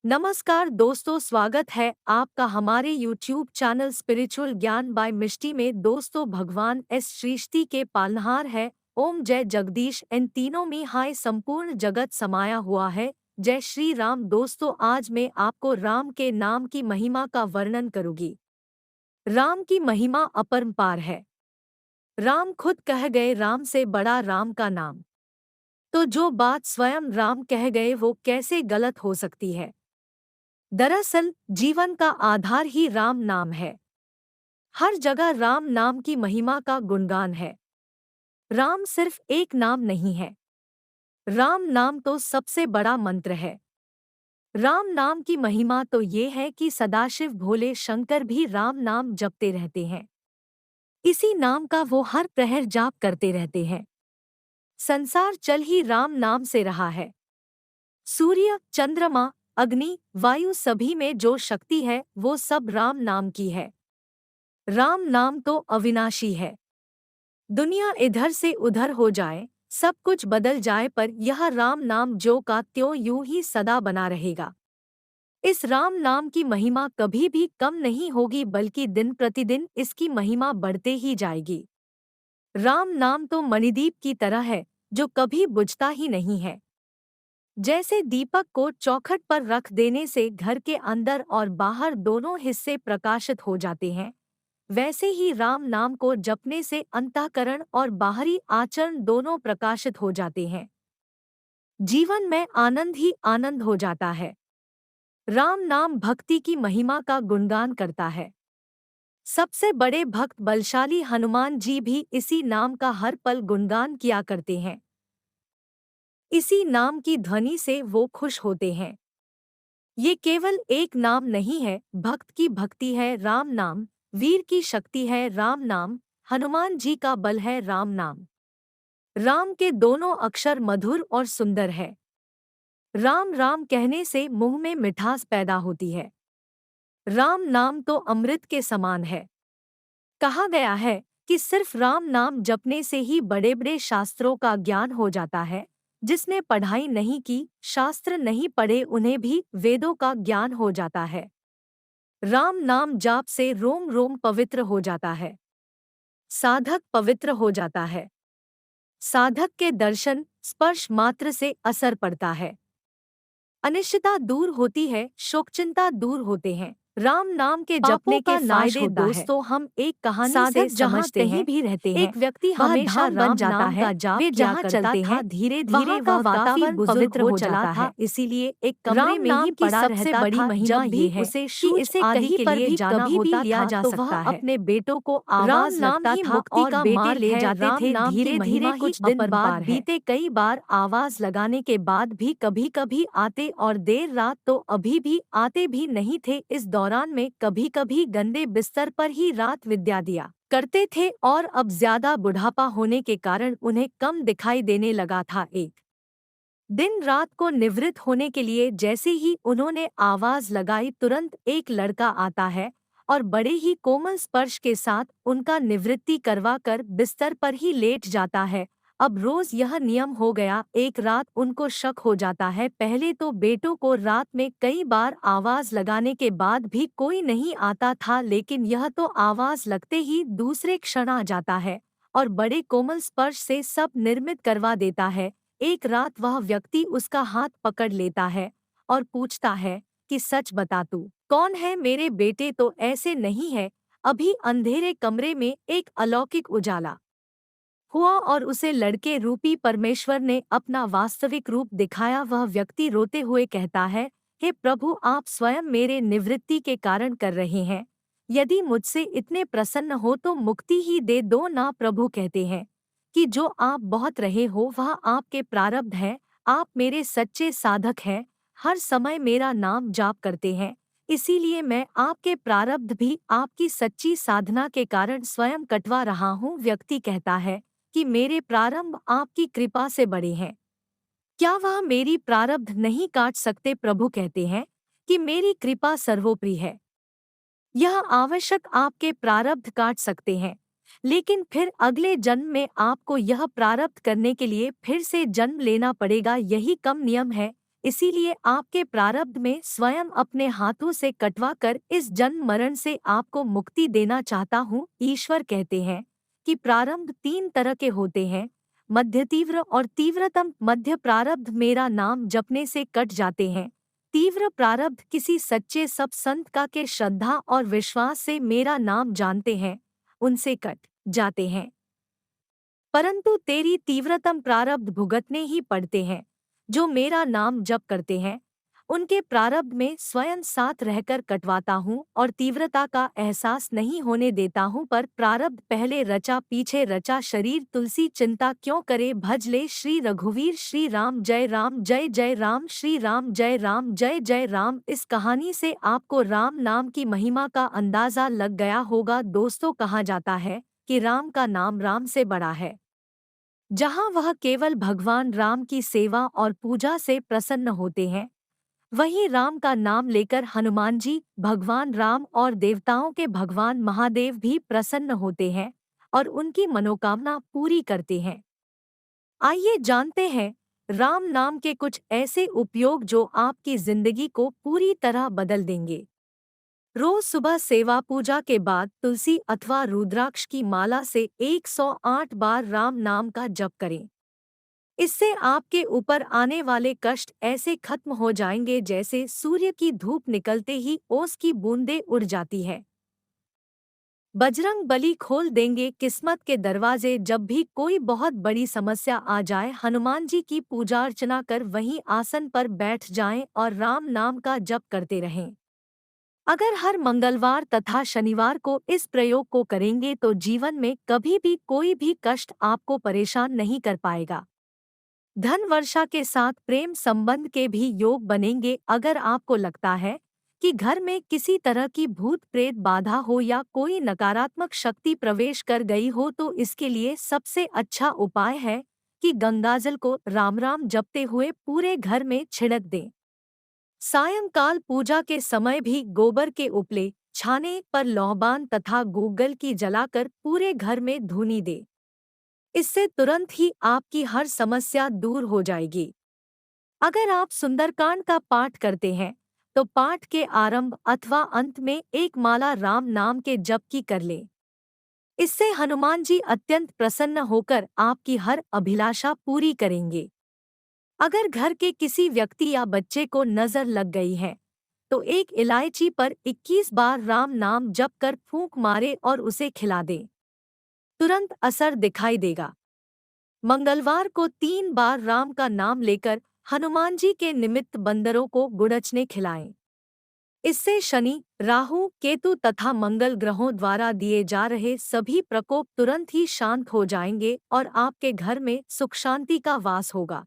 नमस्कार दोस्तों, स्वागत है आपका हमारे YouTube चैनल स्पिरिचुअल ज्ञान बाय मिष्टी में। दोस्तों, भगवान एस सृष्टि के पालनहार है। ओम जय जगदीश। इन तीनों में हाय संपूर्ण जगत समाया हुआ है। जय श्री राम। दोस्तों, आज मैं आपको राम के नाम की महिमा का वर्णन करूंगी। राम की महिमा अपरंपार है। राम खुद कह गए, राम से बड़ा राम का नाम। तो जो बात स्वयं राम कह गए वो कैसे गलत हो सकती है। दरअसल जीवन का आधार ही राम नाम है। हर जगह राम नाम की महिमा का गुणगान है। राम सिर्फ एक नाम नहीं है। राम नाम तो सबसे बड़ा मंत्र है। राम नाम की महिमा तो ये है कि सदाशिव भोले शंकर भी राम नाम जपते रहते हैं। इसी नाम का वो हर प्रहर जाप करते रहते हैं। संसार चल ही राम नाम से रहा है। सूर्य, चंद्रमा, अग्नि, वायु सभी में जो शक्ति है वो सब राम नाम की है। राम नाम तो अविनाशी है। दुनिया इधर से उधर हो जाए, सब कुछ बदल जाए, पर यह राम नाम जो का त्यों यूं ही सदा बना रहेगा। इस राम नाम की महिमा कभी भी कम नहीं होगी, बल्कि दिन प्रतिदिन इसकी महिमा बढ़ते ही जाएगी। राम नाम तो मणिदीप की तरह है, जो कभी बुझता ही नहीं है। जैसे दीपक को चौखट पर रख देने से घर के अंदर और बाहर दोनों हिस्से प्रकाशित हो जाते हैं, वैसे ही राम नाम को जपने से अंतःकरण और बाहरी आचरण दोनों प्रकाशित हो जाते हैं। जीवन में आनंद ही आनंद हो जाता है। राम नाम भक्ति की महिमा का गुणगान करता है। सबसे बड़े भक्त बलशाली हनुमान जी भी इसी नाम का हर पल गुणगान किया करते हैं। इसी नाम की ध्वनि से वो खुश होते हैं। ये केवल एक नाम नहीं है, भक्त की भक्ति है राम नाम, वीर की शक्ति है राम नाम, हनुमान जी का बल है राम नाम। राम के दोनों अक्षर मधुर और सुंदर है। राम राम कहने से मुंह में मिठास पैदा होती है। राम नाम तो अमृत के समान है। कहा गया है कि सिर्फ राम नाम जपने से ही बड़े बड़े शास्त्रों का ज्ञान हो जाता है। जिसने पढ़ाई नहीं की, शास्त्र नहीं पढ़े, उन्हें भी वेदों का ज्ञान हो जाता है। राम नाम जाप से रोम रोम पवित्र हो जाता है। साधक पवित्र हो जाता है। साधक के दर्शन स्पर्श मात्र से असर पड़ता है। अनिश्चितता दूर होती है, शोक चिंता दूर होते हैं। राम नाम के जपने के फायदे दोस्तों हम एक कहानी से समझते हैं। भी रहते हैं, एक व्यक्ति हमेशा राम नाम का जाप किया करता था। धीरे धीरे वह वातावरण पवित्र हो जाता है। इसीलिए एक कमरे में ही पड़ा रहता था। जब भी उसे इसे कहीं पर भी कभी भी लिया जा सकता है, अपने बेटों को आवाज लगता था और बेटे ले जाते थे। धीरे धीरे कुछ दिन बाद बीते, कई बार आवाज लगाने के बाद भी कभी कभी आते और देर रात तो अभी भी आते भी नहीं थे। इस दौरान में कभी कभी गंदे बिस्तर पर ही रात विद्या दिया करते थे और अब ज्यादा बुढ़ापा होने के कारण उन्हें कम दिखाई देने लगा था। एक दिन रात को निवृत्त होने के लिए जैसे ही उन्होंने आवाज लगाई, तुरंत एक लड़का आता है और बड़े ही कोमल स्पर्श के साथ उनका निवृत्ति करवा कर बिस्तर पर ही लेट जाता है। अब रोज यह नियम हो गया। एक रात उनको शक हो जाता है। पहले तो बेटों को रात में कई बार आवाज लगाने के बाद भी कोई नहीं आता था, लेकिन यह तो आवाज लगते ही दूसरे क्षण आ जाता है और बड़े कोमल स्पर्श से सब निर्मित करवा देता है। एक रात वह व्यक्ति उसका हाथ पकड़ लेता है और पूछता है कि सच बता, तू कौन है? मेरे बेटे तो ऐसे नहीं है। अभी अंधेरे कमरे में एक अलौकिक उजाला हुआ और उसे लड़के रूपी परमेश्वर ने अपना वास्तविक रूप दिखाया। वह व्यक्ति रोते हुए कहता है, हे प्रभु, आप स्वयं मेरे निवृत्ति के कारण कर रहे हैं। यदि मुझसे इतने प्रसन्न हो तो मुक्ति ही दे दो ना। प्रभु कहते हैं कि जो आप बहुत रहे हो वह आपके प्रारब्ध है। आप मेरे सच्चे साधक हैं, हर समय मेरा नाम जाप करते हैं, इसीलिए मैं आपके प्रारब्ध भी आपकी सच्ची साधना के कारण स्वयं कटवा रहा हूँ। व्यक्ति कहता है कि मेरे प्रारंभ आपकी कृपा से बड़े हैं, क्या वह मेरी प्रारब्ध नहीं काट सकते? प्रभु कहते हैं कि मेरी कृपा सर्वोपरि है, यह आवश्यक आपके प्रारब्ध काट सकते हैं, लेकिन फिर अगले जन्म में आपको यह प्रारब्ध करने के लिए फिर से जन्म लेना पड़ेगा। यही कम नियम है, इसीलिए आपके प्रारब्ध में स्वयं अपने हाथों से कटवा कर इस जन्म मरण से आपको मुक्ति देना चाहता हूँ। ईश्वर कहते हैं कि प्रारब्ध 3 तरह के होते हैं, मध्य तीव्र और तीव्रतम। मध्य प्रारब्ध मेरा नाम जपने से कट जाते हैं। तीव्र प्रारब्ध किसी सच्चे सब संत का के श्रद्धा और विश्वास से मेरा नाम जानते हैं, उनसे कट जाते हैं। परंतु तेरी तीव्रतम प्रारब्ध भुगतने ही पड़ते हैं। जो मेरा नाम जप करते हैं उनके प्रारब्ध में स्वयं साथ रहकर कटवाता हूँ और तीव्रता का एहसास नहीं होने देता हूँ। पर प्रारब्ध पहले रचा पीछे रचा शरीर तुलसी चिंता क्यों करे, भज ले श्री रघुवीर। श्री राम जय जय राम, श्री राम जय राम। इस कहानी से आपको राम नाम की महिमा का अंदाजा लग गया होगा। दोस्तों, कहा जाता है कि राम का नाम राम से बड़ा है। जहाँ वह केवल भगवान राम की सेवा और पूजा से प्रसन्न होते हैं, वहीं राम का नाम लेकर हनुमान जी, भगवान राम और देवताओं के भगवान महादेव भी प्रसन्न होते हैं और उनकी मनोकामना पूरी करते हैं। आइए जानते हैं राम नाम के कुछ ऐसे उपयोग जो आपकी जिंदगी को पूरी तरह बदल देंगे। रोज सुबह सेवा पूजा के बाद तुलसी अथवा रुद्राक्ष की माला से 108 बार राम नाम का जप करें। इससे आपके ऊपर आने वाले कष्ट ऐसे खत्म हो जाएंगे जैसे सूर्य की धूप निकलते ही ओस की बूंदें उड़ जाती है। बजरंग बली खोल देंगे किस्मत के दरवाजे। जब भी कोई बहुत बड़ी समस्या आ जाए, हनुमान जी की पूजा अर्चना कर वहीं आसन पर बैठ जाएं और राम नाम का जप करते रहें। अगर हर मंगलवार तथा शनिवार को इस प्रयोग को करेंगे तो जीवन में कभी भी कोई भी कष्ट आपको परेशान नहीं कर पाएगा। धन वर्षा के साथ प्रेम संबंध के भी योग बनेंगे। अगर आपको लगता है कि घर में किसी तरह की भूत प्रेत बाधा हो या कोई नकारात्मक शक्ति प्रवेश कर गई हो तो इसके लिए सबसे अच्छा उपाय है कि गंगाजल को राम राम जपते हुए पूरे घर में छिड़क दें। सायंकाल पूजा के समय भी गोबर के उपले छाने पर लौबान तथा गूगल की जलाकर पूरे घर में धूनी दे। इससे तुरंत ही आपकी हर समस्या दूर हो जाएगी। अगर आप सुंदरकांड का पाठ करते हैं तो पाठ के आरंभ अथवा अंत में एक माला राम नाम के जप की कर ले। इससे हनुमान जी अत्यंत प्रसन्न होकर आपकी हर अभिलाषा पूरी करेंगे। अगर घर के किसी व्यक्ति या बच्चे को नजर लग गई है तो एक इलायची पर 21 बार राम नाम जप कर फूंक मारे और उसे खिला दे, तुरंत असर दिखाई देगा। मंगलवार को 3 बार राम का नाम लेकर हनुमान जी के निमित्त बंदरों को गुड़चने खिलाएं। इससे शनि, राहु, केतु तथा मंगल ग्रहों द्वारा दिए जा रहे सभी प्रकोप तुरंत ही शांत हो जाएंगे और आपके घर में सुख शांति का वास होगा।